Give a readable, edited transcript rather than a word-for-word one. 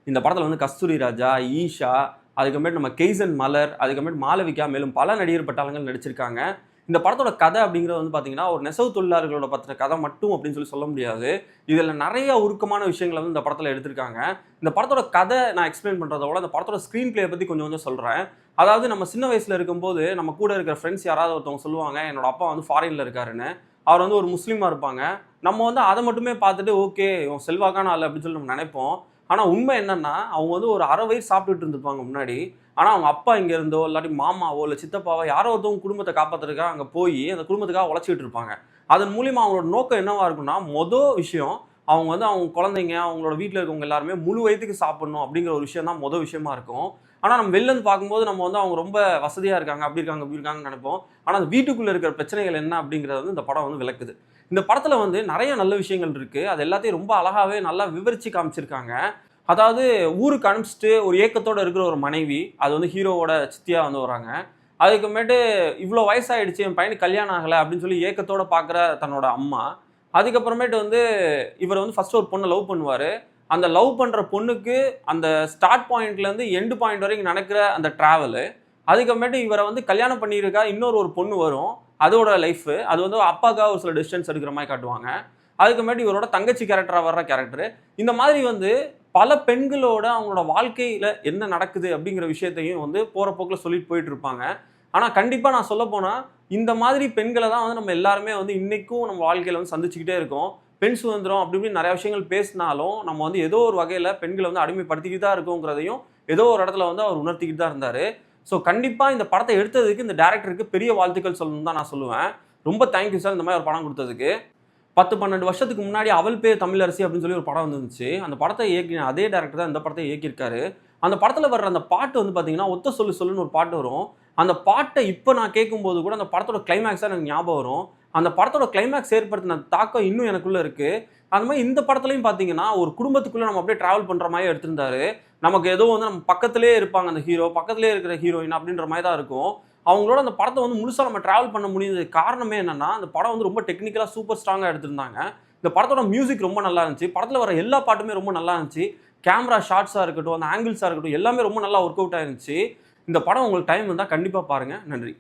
இந்த படத்தில் வந்து கஸ்தூரி ராஜா, ஈஷா, அதுக்கப்புறமேட்டு நம்ம கெய்சன் மலர், அதுக்கப்புறமேட்டு மாளவிகா, மேலும் பல நடிகர் பட்டாளங்கள் நடிச்சிருக்காங்க. இந்த படத்தோட கதை அப்படிங்கிறது வந்து பார்த்தீங்கன்னா, ஒரு நெசவு தொழிலாளர்களோட பத்தின கதை மட்டும் அப்படின்னு சொல்ல முடியாது. இதில நெறைய உருக்கமான விஷயங்கள வந்து இந்த படத்தில எடுத்திருக்காங்க. இந்த படத்தோட கதை நான் எக்ஸ்பிளைன் பண்றத விட, இந்த படத்தோட ஸ்க்ரீன் பிளே பத்தி கொஞ்சம் கொஞ்சம் சொல்றேன். அதாவது நம்ம சின்ன வயசுல இருக்கும்போது, நம்ம கூட இருக்கிற ஃப்ரெண்ட்ஸ் யாராவது ஒருத்தவங்க சொல்லுவாங்க, என்னோட அப்பா வந்து ஃபாரின்ல இருக்காருன்னு. அவர் வந்து ஒரு முஸ்லீமா இருப்பாங்க. நம்ம வந்து அத மட்டுமே பார்த்துட்டு, ஓகே இவன் செல்வாக்கான ஆளு அப்படின்னு சொல்லி நம்ம நெனைப்போம். ஆனா உண்மை என்னன்னா, அவங்க வந்து ஒரு அரை வயிறு சாப்பிட்டுட்டு இருந்திருப்பாங்க முன்னாடி. ஆனா அவங்க அப்பா இங்க இருந்தோ, இல்லாட்டி மாமாவோ, இல்ல சித்தப்பாவோ யாரோ ஒருத்தவங்க குடும்பத்த காப்பாத்துறதுக்காக அங்க போயி, அந்த குடும்பத்துக்காக உழைச்சிட்டு இருப்பாங்க. அதன் மூலியமா அவங்களோட நோக்கம் என்னவா இருக்கும்னா, விஷயம் அவங்க வந்து அவங்க குழந்தைங்க, அவங்களோட வீட்ல இருக்கவங்க எல்லாருமே முழு வயித்துக்கு சாப்பிடணும் அப்படிங்கிற ஒரு விஷயம் தான் விஷயமா இருக்கும். ஆனா நம்ம வெளில இருந்து பார்க்கும்போது நம்ம வந்து அவங்க ரொம்ப வசதியா இருக்காங்க, அப்படி இருக்காங்க, இப்படி இருக்காங்கன்னு நெனைப்போம். ஆனா அந்த வீட்டுக்குள்ள இருக்கிற பிரச்சனைகள் என்ன அப்படிங்கிறத வந்து இந்த படம் வந்து விளக்குது. இந்த படத்துல வந்து நெறைய நல்ல விஷயங்கள் இருக்கு. அது எல்லாத்தையும் ரொம்ப அழகாவே நல்லா விவரிச்சு காமிச்சிருக்காங்க. அதாவது ஊருக்கு அனுப்பிச்சுட்டு ஒரு ஏக்கத்தோட இருக்கிற ஒரு மனைவி, அது வந்து ஹீரோவோட சித்தியா வந்து வராங்க. அதுக்கப்புறமேட்டு இவ்ளோ வயசாயிடுச்சு, என் பையனுக்கு கல்யாணம் ஆகல அப்படின்னு சொல்லி ஏக்கத்தோட பார்க்குற தன்னோட அம்மா. அதுக்கப்புறமேட்டு வந்து இவர் வந்து ஃபர்ஸ்ட் ஒரு பொண்ண லவ் பண்ணுவாரு. அந்த லவ் பண்ற பொண்ணுக்கு அந்த ஸ்டார்ட் பாயிண்ட்லேருந்து எண்ட் பாயிண்ட் வரைக்கும் நடக்கிற அந்த டிராவலு. அதுக்கப்புறமேட்டு இவர வந்து கல்யாணம் பண்ணியிருக்கா இன்னொரு ஒரு பொண்ணு வரும். அதோட லைஃபு. அது வந்து அப்பாக்காக ஒரு சில டிசிஷன்ஸ் எடுக்கிற மாரி காட்டுவாங்க. அதுக்கப்புறமேட்டு இவரோட தங்கச்சி கேரக்டரா வர்ற கேரக்டரு. இந்த மாதிரி வந்து பல பெண்களோட அவங்களோட வாழ்க்கையில என்ன நடக்குது அப்படிங்கிற விஷயத்தையும் வந்து போற போக்குல சொல்லிட்டு போயிட்டு இருப்பாங்க. ஆனா கண்டிப்பா நான் சொல்லப்போனா, இந்த மாதிரி பெண்கள தான் வந்து நம்ம எல்லாருமே வந்து இன்னைக்கும் நம்ம வாழ்க்கையில வந்து சந்திச்சுக்கிட்டே இருக்கோம். பெண் சுதந்திரம் அப்படி இப்படின்னு நெறைய விஷயங்கள் பேசினாலும், நம்ம வந்து ஏதோ ஒரு வகையில பெண்கள வந்து அடிமைப்படுத்திக்கிட்டு தான் இருக்கோங்கிறதையும், ஏதோ ஒரு இடத்துல வந்து அவர் உணர்த்திக்கிட்டு தான் இருந்தாரு. ஸோ கண்டிப்பா இந்த படத்த எடுத்ததுக்கு இந்த டைரக்டருக்கு பெரிய வாழ்த்துக்கள் சொல்லணும்னு தான் நான் சொல்லுவேன். ரொம்ப தேங்க் யூ சார் இந்த மாரி ஒரு படம் குடுத்ததுக்கு. 10, 12 வருஷத்துக்கு முன்னாடி அவள் பேர் தமிழரசி அப்படின்னு சொல்லி ஒரு படம் வந்துருந்துச்சு. அந்த படத்த இயக்கின அதே டைரக்டர் தான் இந்த படத்த இயக்கியிருக்காரு. அந்த படத்துல வர்ற அந்த பாட்டு வந்து பார்த்தீங்கன்னா, "ஒத்த சொல்லு சொல்லுன்னு" ஒரு பாட்டு வரும். அந்த பாட்ட இப்ப நான் கேட்கும்போது கூட அந்த படத்தோட கிளைமாக்ஸ் தான் எனக்கு ஞாபகம் வரும். அந்த படத்தோட கிளைமாக்ஸ் ஏற்படுத்தின தாக்கம் இன்னும் எனக்குள்ள இருக்கு. அந்த மாரி இந்த படத்துலயும் பார்த்தீங்கன்னா, ஒரு குடும்பத்துக்குள்ள நம்ம அப்படியே டிராவல் பண்ற மாரி எடுத்திருந்தாரு. நமக்கு ஏதோ வந்து நம்ம பக்கத்திலேயே இருப்பாங்க அந்த ஹீரோ, பக்கத்திலேயே இருக்கிற ஹீரோயின் அப்படின்ற மாரி தான் இருக்கும். அவங்களோட அந்த படத்த வந்து முழுசா நம்ம டிராவல் பண்ண முடிஞ்சதுக்கு காரணமே என்னன்னா, அந்த படம் வந்து ரொம்ப டெக்னிக்கலா சூப்பர் ஸ்ட்ராங்கா எடுத்திருந்தாங்க. இந்த படத்தோட மியூசிக் ரொம்ப நல்லா இருந்துச்சு. படத்துல வர எல்லா பாட்டுமே ரொம்ப நல்லா இருந்துச்சு. கேமரா ஷாட்ஸா இருக்கட்டும், அந்த ஆங்கிள்ஸா இருக்கட்டும், எல்லாமே ரொம்ப நல்லா ஒர்க் அவுட் ஆயிருந்துச்சு. இந்த படம் உங்களுக்கு டைம் இருந்தா கண்டிப்பா பாருங்க. நன்றி.